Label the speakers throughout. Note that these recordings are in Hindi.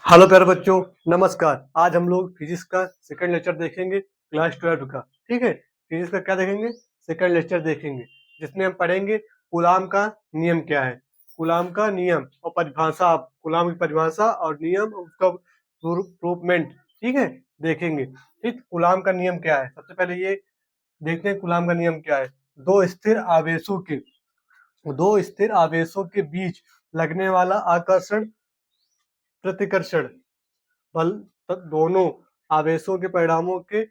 Speaker 1: हेलो प्यारे बच्चों, नमस्कार। आज हम लोग फिजिक्स का सेकंड लेक्चर देखेंगे, क्लास 12 का। ठीक है, फिजिक्स का क्या देखेंगे? सेकंड लेक्चर देखेंगे, जिसमें हम पढ़ेंगे कूलाम का नियम क्या है, कूलाम का नियम और परिभाषा, कूलाम की परिभाषा और नियम और उसका प्रूफमेंट। ठीक है, देखेंगे। ठीक, कूलाम का नियम क्या है? सबसे पहले ये देखते हैं कूलाम का नियम क्या है। दो स्थिर आवेशों के बीच लगने वाला आकर्षण प्रतिकर्षण बल दोनों आवेशों के परिणामों के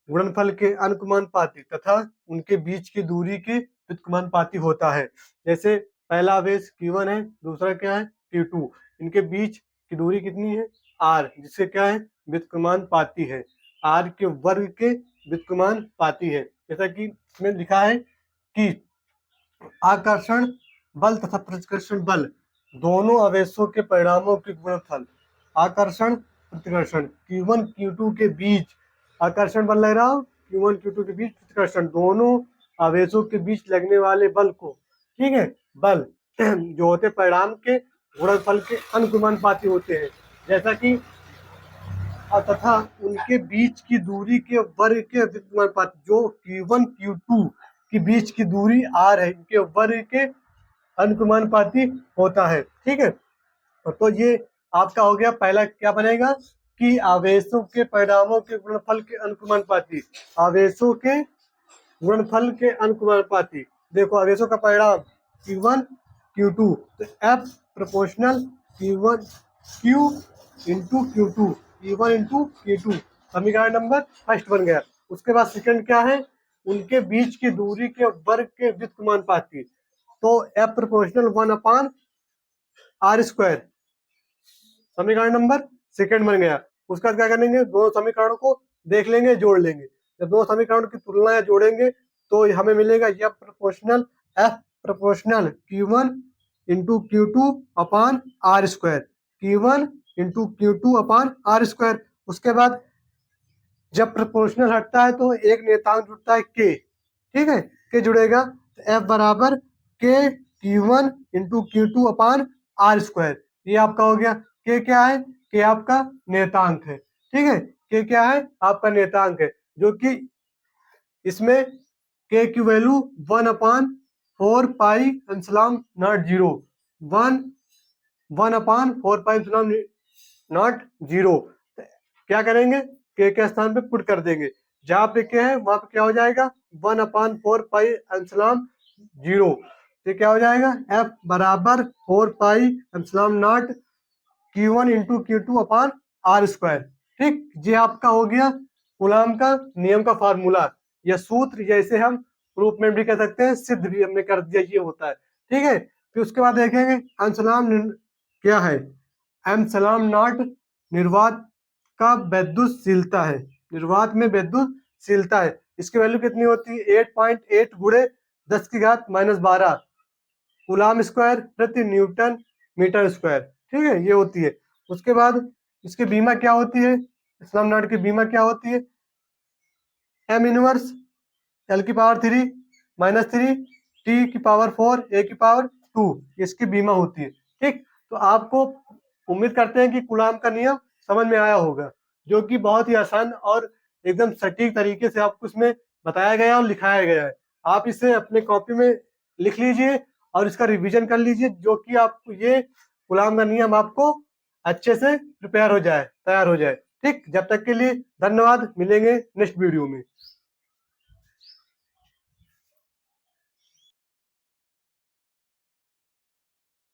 Speaker 1: गुणनफल के अनुकमानुपाती तथा उनके बीच की दूरी के व्युत्क्रमानुपाती होता है। जैसे पहला आवेश Q1 है, दूसरा क्या है Q2। इनके बीच की दूरी कितनी है? R, जिससे क्या है? व्युत्क्रमानुपाती है। R के वर्ग के व्युत्क्रमानुपाती है। जैसा कि इसमें लिखा है कि आकर्षण बल तथा प्रतिकर्षण बल दोनों आवेशों के परिणामों के गुणनफल, आकर्षण प्रतिकर्षण Q1 Q2 के बीच आकर्षण बल लग रहा हो, Q1 Q2 के बीच प्रतिकर्षण, दोनों आवेशों के बीच लगने वाले बल को, ठीक है, बल जो होते परिणाम के गुणनफल के अनुकमानुपाती होते हैं। जैसा कि तथा उनके बीच की दूरी के वर्ग के व्युत्क्रमानुपाती, जो Q1 Q2 के बीच की दूरी R है, इनके वर्ग के अनुकमानुपाती होता है। ठीक है, तो ये आपका हो गया पहला। क्या बनेगा कि आवेशों के परिणामों के गुणनफल के अनुकमानुपाती, आवेशों के गुणनफल के अनुकमानुपाती। देखो आवेशों का परिणाम Q1 Q2, तो F proportional Q1 Q into Q2, Q1 into Q2, समीकरण नंबर फर्स्ट बन गया। उसके बाद सेकंड क्या है? उनके बीच की दूरी के वर्ग के व्युत्क्रमानुपाती, तो F प्रोपोर्शनल 1/r², समीकरण नंबर सेकंड बन गया। उसका क्या करेंगे? दोनों समीकरणों को देख लेंगे, जोड़ लेंगे। जब दो समीकरणों की तुलना या जोड़ेंगे तो हमें मिलेगा F proportional Q1 into Q2 अपान R², Q1 इंटू Q2 अपान R²। उसके बाद जब प्रोपोर्शनल हटता है तो एक नेतांक जुड़ता है K, ठीक है, K जुड़ेगा तो F बराबर K Q1 इंटू Q2 अपान R²। ये आपका हो गया। K क्या है? K आपका नेतांक है। ठीक है, K क्या है? आपका नेतांक है, जो कि इसमें K की वैल्यू 1/4πε0, 1/4πε0। क्या करेंगे? K के स्थान पे पुट कर देंगे। जहां पे K है वहां पे क्या हो जाएगा? 1/4πε0। तो क्या हो जाएगा? F बराबर 4πε0 Q1 इंटू Q2 अपान R²। ठीक, ये आपका हो गया कूलाम का नियम का फार्मूला या सूत्र, जैसे हम प्रूफ में भी कह सकते हैं, सिद्ध भी हमने कर दिया, ये होता है। ठीक है, फिर उसके बाद देखेंगे एप्सिलॉन क्या है। एप्सिलॉन निर्वात का वैद्युतशीलता है, निर्वात में वैद्युतशीलता है। इसकी वैल्यू कितनी होती है? 8.8 गुणे 10⁻12 कूलाम स्क्वायर प्रति न्यूटन मीटर स्क्वायर। ठीक है, ये होती है। उसके बाद इसकी बीमा क्या होती है? एप्सिलॉन नॉट की बीमा क्या होती है? m इनवर्स L की पावर 3 माइनस 3 T की पावर 4 A की पावर 2, इसकी बीमा होती है। ठीक, तो आपको उम्मीद करते हैं कि कूलाम का नियम समझ में आया होगा, जो कि बहुत ही आसान और एकदम सटीक तरीके से आपको इसमें बताया गया और लिखाया गया है। आप इसे अपने कॉपी में लिख लीजिए और इसका रिवीजन कर लीजिए, जो कि आपको ये कूलाम का नियम आपको अच्छे से प्रिपेयर हो जाए, तैयार हो जाए। ठीक, जब तक के लिए धन्यवाद, मिलेंगे नेक्स्ट वीडियो में।